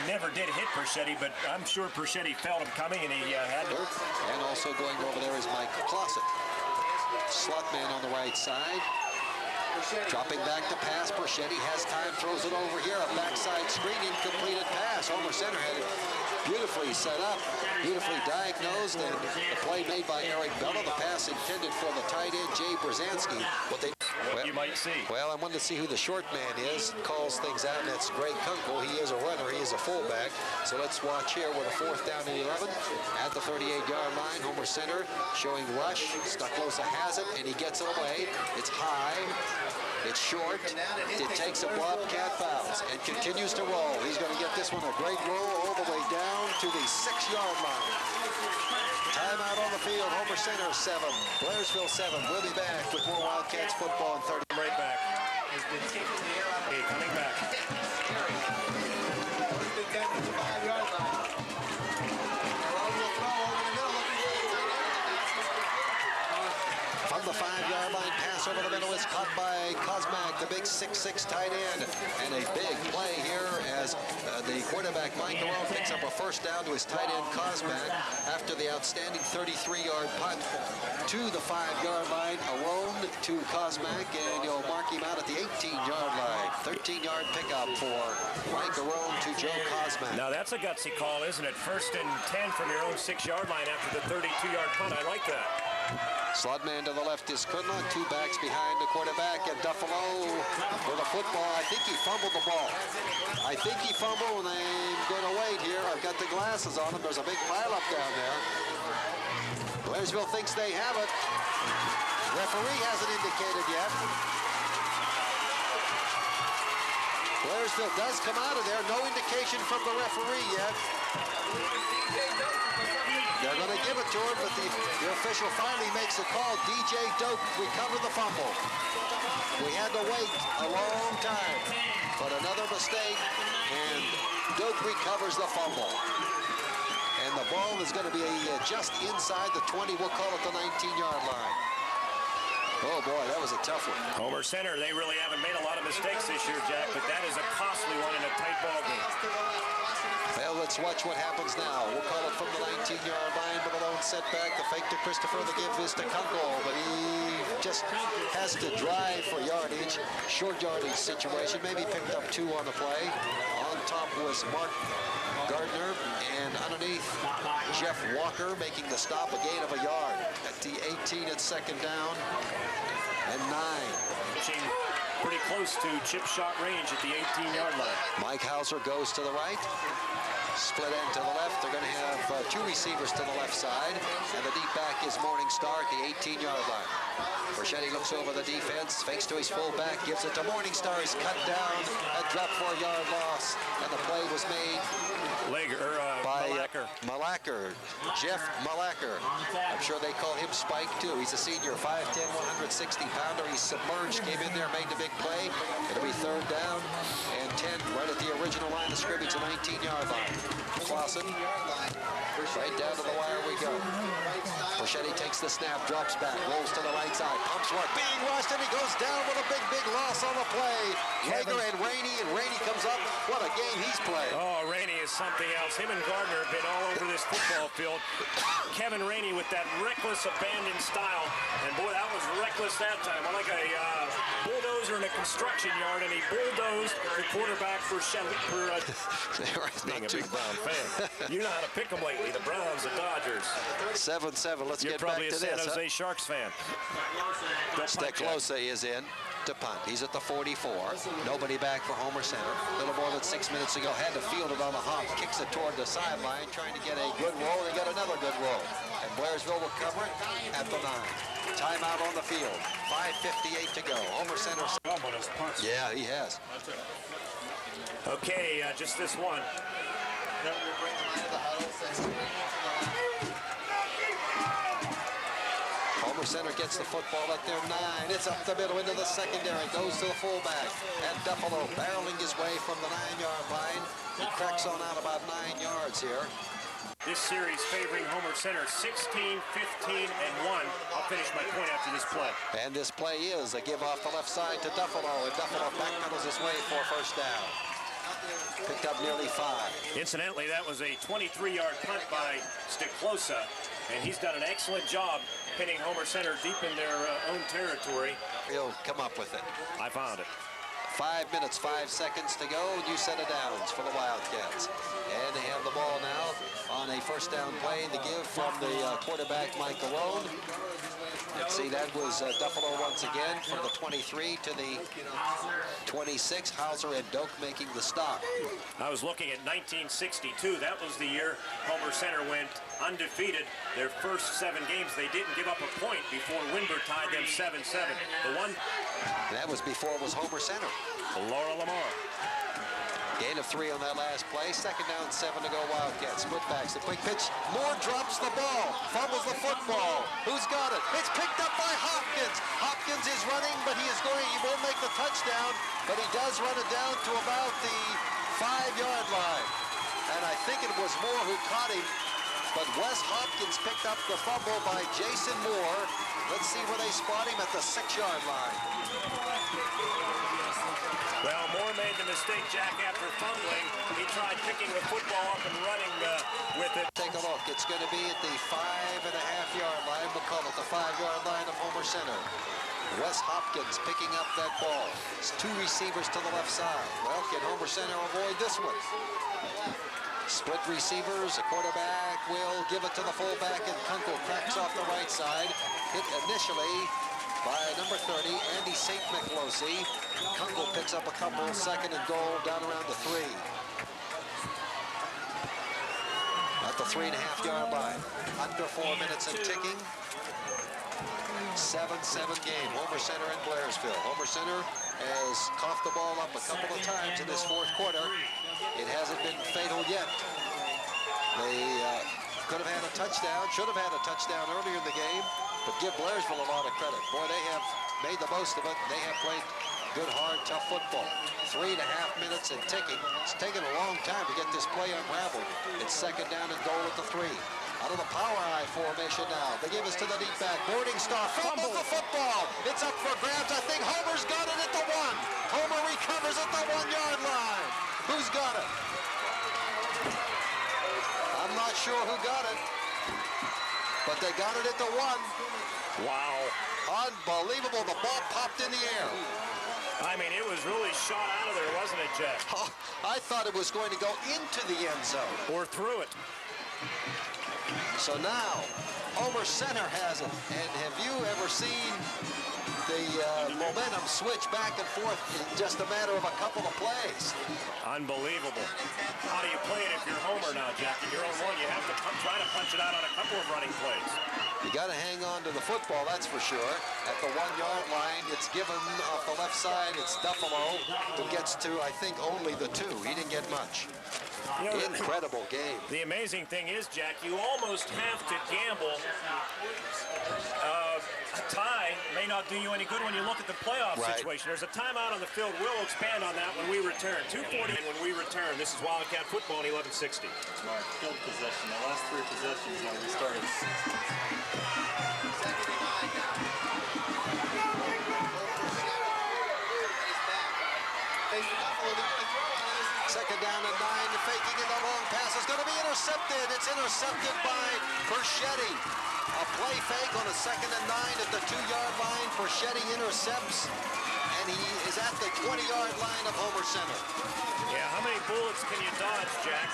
never did hit Perchetti, but I'm sure Perchetti felt him coming, and he had to. And also going over there is Mike Clausen. Slot man on the right side. Dropping back to pass. Perchetti has time, throws it over here. A backside screen, incompleted pass. Homer Center had it beautifully set up, beautifully diagnosed, and the play made by Eric Bella. The pass intended for the tight end, Jay Brzezinski. What you might see. Well, I wanted to see who the short man is. Calls things out, and that's Greg Kunkel. He is a runner. He is a fullback. So let's watch here with a 4th down and 11 at the 38-yard line. Homer Center showing rush. Stucklosa has it, and he gets it away. It's high. It's short. It takes a Bobcat bounce and continues to roll. He's going to get this one a great roll all the way down to the 6-yard line. Timeout on the field. Homer Center 7, Blairsville 7. We'll be back with more Wildcats football in 30. Right back. Hey, coming back. From the 5-yard line, pass over the middle is caught by Kosmak, the big 6'6" tight end. And a big play here as the quarterback, Mike Arone, picks up a first down to his tight end, Kosmak, after the outstanding 33-yard punt to the 5-yard line. Arone to Kosmak, and you'll mark him out at the 18-yard line. 13-yard pickup for Mike Arone to Joe Kosmak. Now that's a gutsy call, isn't it? 1st and 10 from your own 6-yard line after the 32-yard punt. I like that. Slot man to the left is Kudla, 2 backs behind the quarterback, and Duffalo with a football. I think he fumbled the ball. I think he fumbled, and I'm going to wait here. I've got the glasses on him. There's a big pileup down there. Blairsville thinks they have it. Referee hasn't indicated yet. Blairsville does come out of there. No indication from the referee yet. They're going to give it to him, but the official finally makes a call. DJ Doak recovered the fumble. We had to wait a long time, but another mistake, and Doak recovers the fumble. And the ball is going to be just inside the 20. We'll call it the 19-yard line. Oh, boy, that was a tough one. Homer Center, they really haven't made a lot of mistakes this year, Jack, but that is a costly one in a tight ball game. Well, let's watch what happens now. We'll call it from the 19-yard line with a lone setback. The fake to Christopher, the give is to Kunkel, but he just has to drive for yardage. Short yardage situation, maybe picked up 2 on the play. On top was Mark Gardner, and underneath Jeff Walker making the stop, a gain of a yard at the 18 at 2nd down and 9. Pretty close to chip shot range at the 18-yard line. Mike Hauser goes to the right. Split end to the left. They're going to have 2 receivers to the left side, and the deep back is Morningstar at the 18-yard line. Borchetti looks over the defense, fakes to his fullback, gives it to Morningstar. He's cut down, a drop for a yard loss, and the play was made by Malacker, Jeff Malacker. I'm sure they call him Spike too. He's a senior, 5'10", 160-pounder. He's submerged, came in there, made the big play. It'll be 3rd down and 10 right at the original line of scrimmage, the 19-yard line. Clausen, right down to the wire we go. Borchetti takes the snap, drops back, rolls to the right side, pumps one, being rushed, and he goes down with a big loss on the play. Yeager and Rainey comes up. What a game he's played. Oh, Rainey is something else. Him and Gardner have been all over this football field. Kevin Rainey with that reckless abandon style, and boy, that was reckless that time. Like a bulldozer in a construction yard, and he bulldozed the quarterback for being a big Brown fan. You know how to pick them lately, the Browns, the Dodgers. 7-7, let's You're get back to this. You're probably a San Jose Sharks fan. Steclosa is in to punt. He's at the 44. Nobody back for Homer Center. A little more than 6 minutes ago, had to field it on a hop, kicks it toward the sideline, trying to get a good roll. They got another good roll. And Blairsville will cover it at the 9. Timeout on the field. 5:58 to go. Homer Center. Yeah, he has. Okay, just this one. Homer Center gets the football at their 9. It's up the middle into the secondary. Goes to the fullback. And Duffalo barreling his way from the 9-yard line. He cracks on out about 9 yards here. This series favoring Homer Center 16, 15, and 1. I'll finish my point after this play. And this play is a give off the left side to Duffalo. And Duffalo backpedals his way for 1st down. Picked up nearly 5. Incidentally, that was a 23-yard punt by Steclosa, and he's done an excellent job pinning Homer Center deep in their own territory. He'll come up with it. I found it. 5 minutes, 5 seconds to go. New set of downs for the Wildcats. And they have the ball now on a 1st down play. The give from the quarterback, Mike Arone. Let's see, that was Duffalo once again from the 23 to the 26. Hauser and Doak making the stop. I was looking at 1962. That was the year Homer Center went undefeated. Their first 7 games, they didn't give up a point before Winber tied them 7-7. The one... That was before it was Homer Center. Laura Lamar. Gain of 3 on that last play. 2nd down, 7 to go Wildcats. Split backs, the quick pitch. Moore drops the ball. Fumbles the football. Who's got it? It's picked up by Hopkins. Hopkins is running, but he won't make the touchdown, but he does run it down to about the 5-yard line. And I think it was Moore who caught him, but Wes Hopkins picked up the fumble by Jason Moore. Let's see where they spot him at the 6-yard line. Well, Moore made the mistake, Jack, after fumbling. He tried picking the football up and running with it. Take a look. It's going to be at the 5.5-yard line. We'll call it the 5-yard line of Homer Center. Wes Hopkins picking up that ball. It's 2 receivers to the left side. Well, can Homer Center avoid this one? Split receivers. A quarterback will give it to the fullback, and Kunkel cracks off the right side. Hit initially by number 30, Andy St. Miclosi. Kunkel picks up a couple, 2nd and goal down around the 3. At the 3.5-yard line. Under 4 minutes and ticking. 7-7 game. Homer Center in Blairsville. Homer Center has coughed the ball up a couple of times in this 4th quarter. It hasn't been fatal yet. They could have had a touchdown, should have had a touchdown earlier in the game, but give Blairsville a lot of credit. Boy, they have made the most of it. They have played good, hard, tough football. 3.5 minutes and ticking. It's taken a long time to get this play unraveled. It's 2nd down and goal at the 3. Out of the power I formation now. They give us to the deep back. Boarding Star fumbles the football. It's up for grabs. I think Homer's got it at the 1. Homer recovers at the 1-yard line. Who's got it? I'm not sure who got it, but they got it at the 1. Wow. Unbelievable. The ball popped in the air. I mean, it was really shot out of there, wasn't it, Jack? Oh, I thought it was going to go into the end zone. Or through it. So now, Homer Center has it. And have you ever seen the momentum switch back and forth in just a matter of a couple of plays? Unbelievable. How do you play it if you're Homer now, Jack? If you're on one, you have to try to punch it out on a couple of running plays. You got to hang on to the football, that's for sure. At the 1-yard line, it's given off the left side. It's Duffalo who gets to, I think, only the 2. He didn't get much. You know, incredible game. The amazing thing is, Jack, you almost have to gamble. A tie may not do you any good when you look at the playoff situation. There's a timeout on the field. We'll expand on that when we return. 2:40 when we return. This is Wildcat Football in 1160. Our field possession. The last 3 possessions when we started. 2nd and 9 now. Facing Buffalo, they're going to throw on this. 2nd down and 9, faking in the long pass is going to be intercepted. It's intercepted by Perschetti. A play fake on a 2nd and 9 at the 2-yard line. Perschetti intercepts, and he is at the 20-yard line of Homer Center. Yeah, how many bullets can you dodge, Jack?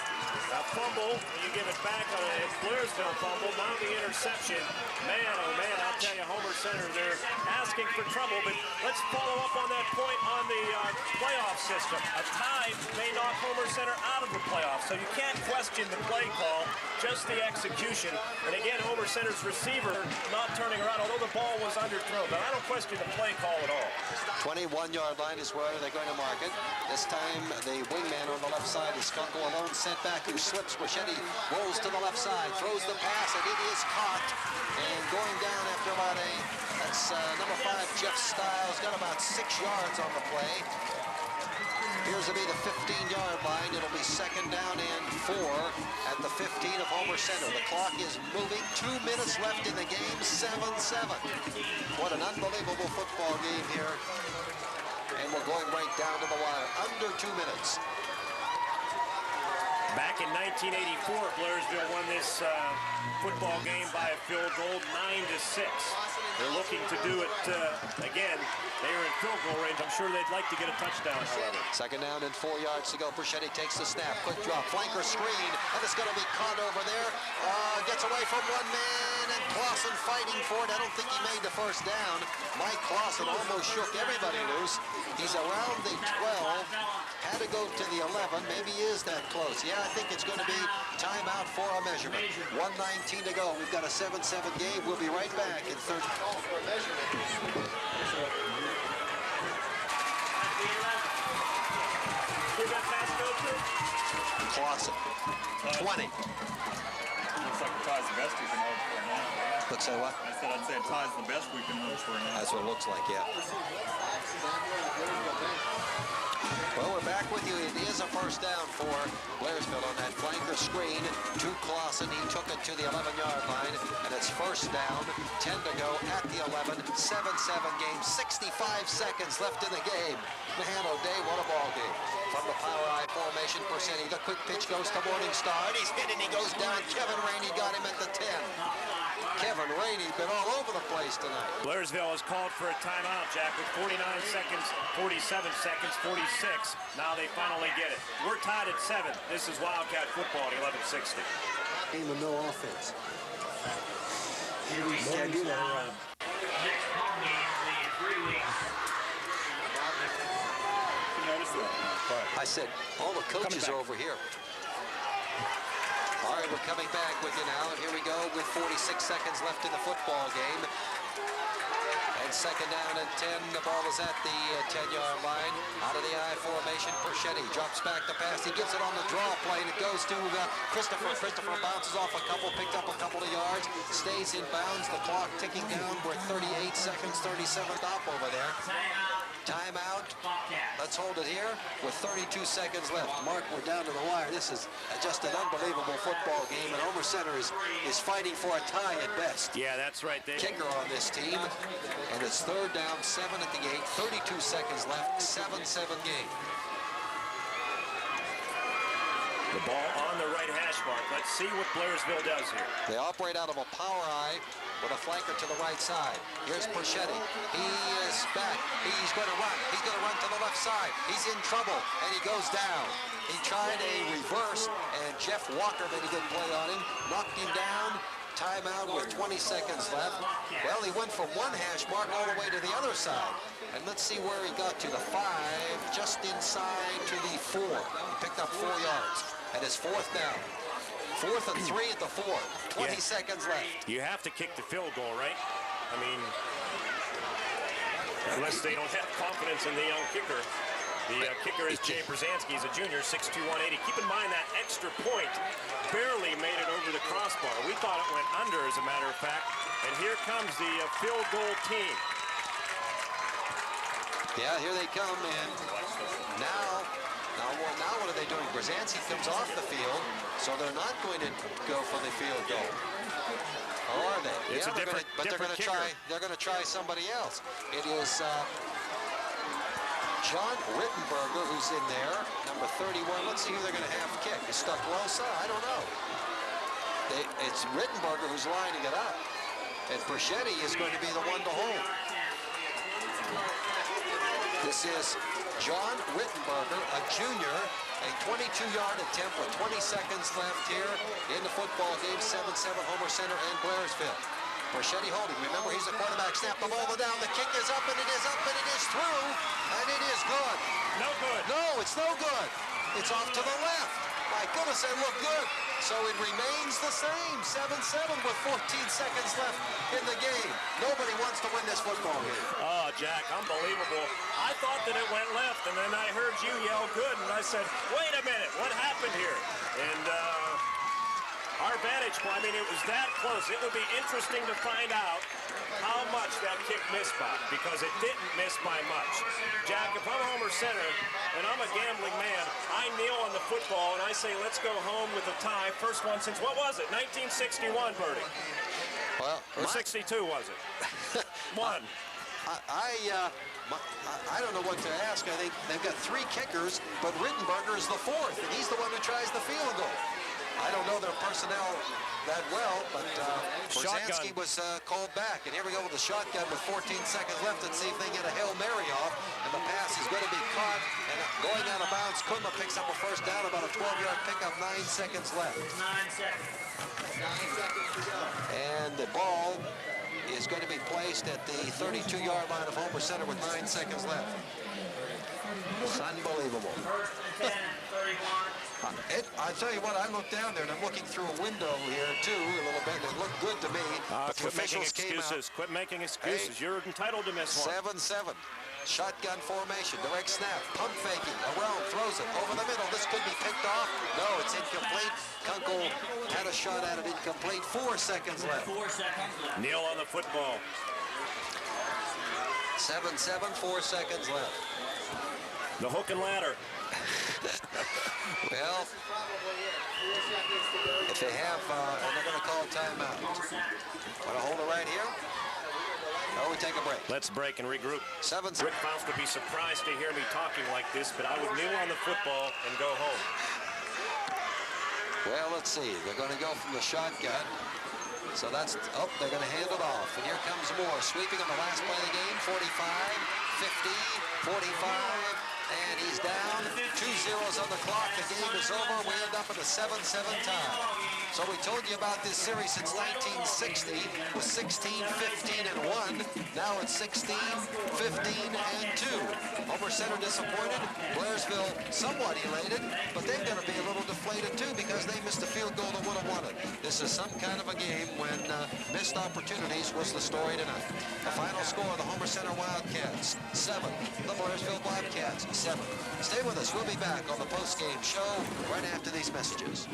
A fumble, and you give it back on a Blairsville fumble. Now the interception. Man, oh man, I'll tell you, Homer Center, they're asking for trouble, but let's follow up on that point on the playoff system. A tie may knock Homer Center out of the playoffs, so you can't question the play call, just the execution. And again, Homer Center's receiver not turning around, although the ball was underthrown, but I don't question the play call at all. 21-yard line is where they're going to mark it. This time, the wingman on the left side is Kunkel alone, sent back, who slips. Perschetti rolls to the left side, throws the pass, and it is caught. And going down after about that's number 5, Jeff Stiles, got about 6 yards on the play. Appears to be the 15-yard line. It'll be 2nd down and 4 at the 15 of Homer Center. The clock is moving. 2 minutes left in the game, 7-7. What an unbelievable football game here. And we're going right down to the wire. Under 2 minutes. Back in 1984, Blairsville won this football game by a field goal, 9-6. They're looking to do it again. They are in field goal range. I'm sure they'd like to get a touchdown, however. 2nd down and 4 yards to go. Perschetti takes the snap. Quick drop. Flanker screen. And it's going to be caught over there. Gets away from one man. And Clausen fighting for it. I don't think he made the first down. Mike Clausen almost shook everybody loose. He's around the 12. Had to go to the 11. Maybe he is that close. Yeah, I think it's going to be timeout for a measurement. 1:19 to go. We've got a 7-7 game. We'll be right back in third. For a measurement. Clausen, 20. Looks like a tie's the best we can hope for now. Looks like what? I said I'd say a tie's the best we can hope for now. That's what it looks like, yeah. Well, we're back with you. It is a first down for Blairsville on that flanker screen to Clausen. He took it to the 11-yard line, and it's first down, 10 to go at the 11, 7-7 game, 65 seconds left in the game. Man, O'Day, what a ball game. From the power I formation, Persetti, the quick pitch goes to Morningstar, and he's hit and he goes down. Kevin Rainey got him at the 10. Kevin Rainey been all over the place tonight. Blairsville has called for a timeout, Jack, with 49 seconds, 47 seconds, 46. Now they finally get it. We're tied at 7. This is Wildcat football at 11:60. Game of no offense. Here we Yeah, go. do that. Next home game will be in 3 weeks. You notice that? I said, all the coaches are over here. All right, we're coming back with you now, and here we go with 46 seconds left in the football game. And second down and 10. The ball is at the 10-yard line. Out of the I formation, Persetti drops back the pass. He gives it on the draw play, and it goes to Christopher. Christopher bounces off a couple, picked up a couple of yards, stays in bounds. The clock ticking down. We're 38 seconds, 37 stop over there. Timeout. Let's hold it here with 32 seconds left. Mark, we're down to the wire. This is just an unbelievable football game, and Homer Center is fighting for a tie at best. Yeah, that's right, Dave. Kicker on this team, and it's third down, 7 at the 8, 32 seconds left, 7-7 game. The ball on the right hash mark. Let's see what Blairsville does here. They operate out of a power eye with a flanker to the right side. Here's Persetti. He is back. He's going to run. He's going to run to the left side. He's in trouble, and he goes down. He tried a reverse, and Jeff Walker made a good play on him, knocked him down. Timeout with 20 seconds left. Well, he went from one hash mark all the way to the other side. And let's see where he got to. The 5, just inside to the 4. He picked up 4 yards. And it's fourth down. 4th and 3 at the 4. 20 seconds left. You have to kick the field goal, right? I mean, unless they don't have confidence in the young kicker. The kicker is Jay Brzezinski. He's a junior, 6'2", 180. Keep in mind that extra point barely made it over the crossbar. We thought it went under, as a matter of fact. And here comes the field goal team. Yeah, here they come, and now what are they doing? Brzezinski comes off the field, so they're not going to go for the field goal. Or are they? It's yeah, a different, they're going to try. They're going to try somebody else. It is John Rittenberger who's in there, number 31. Let's see who they're going to have kick. Is Stucklosa? I don't know. It's Rittenberger who's lining it up, and Persetti is going to be the one to hold. This is John Rittenberger, a junior, a 22-yard attempt with 20 seconds left here in the football game. 7-7 Homer Center and Blairsville. Persetti holding. Remember, he's the quarterback. Snap the ball down. The kick is up, and it is up, and it is through, and it is good. No good. No, it's no good. It's off to the left. My goodness, they look good. So it remains the same, 7-7 with 14 seconds left in the game. Nobody wants to win this football game. Oh, Jack, unbelievable. I thought that it went left, and then I heard you yell good, and I said, wait a minute, what happened here? And our vantage point, I mean, it was that close. It would be interesting to find out how much that kick missed by, because it didn't miss by much. Jack, if I'm Homer Center, and I'm a gambling man, I kneel on the football, and I say, let's go home with a tie. First one since, what was it, 1961, Bertie? Well, or 62, was it? One. I don't know what to ask. I think they've got 3 kickers, but Rittenberger is the 4th, and he's the one who tries the field goal. I don't know their personnel that well, but Brzezinski was called back. And here we go with the shotgun with 14 seconds left. Let's see if they get a Hail Mary off. And the pass is going to be caught. And going out of bounds, Kuma picks up a first down, about a 12-yard pickup, 9 seconds left. 9 seconds. 9 seconds to go. And the ball is going to be placed at the 32-yard line of Homer Center with 9 seconds left. It's unbelievable. First and 10, 31. I tell you what, I looked down there, and I'm looking through a window here, too, a little bit. It looked good to me. But the Quit making officials came out. excuses. Quit making excuses. Hey. You're entitled to miss one. 7-7. Shotgun formation, direct snap, pump faking, around, throws it over the middle. This could be picked off. No, it's incomplete. Kunkel had a shot at it, incomplete. 4 seconds left. 4 seconds left. Kneel on the football. 7-7, 4 seconds left. The hook and ladder. Well, if they have, and they're going to call a timeout. Want to hold it right here? Or we take a break? Let's break and regroup. 7. Rick Faust would be surprised to hear me talking like this, but I would kneel on the football and go home. Well, let's see. They're going to go from the shotgun. So that's, oh, they're going to hand it off. And here comes Moore, sweeping on the last play of the game. 45, 50, 45, and he's down. 2 zeros on the clock. The game is over. We end up at a 7-7 tie. So we told you about this series since 1960 with 16, 15, and 1. Now it's 16, 15, and 2. Homer Center disappointed. Blairsville somewhat elated, but they're going to be a little deflated too because they missed a field goal that would have won it. This is some kind of a game when missed opportunities was the story tonight. The final score of the Homer Center Wildcats, 7. The Blairsville Bobcats, 7. Stay with us. We'll be back on the post-game show right after these messages.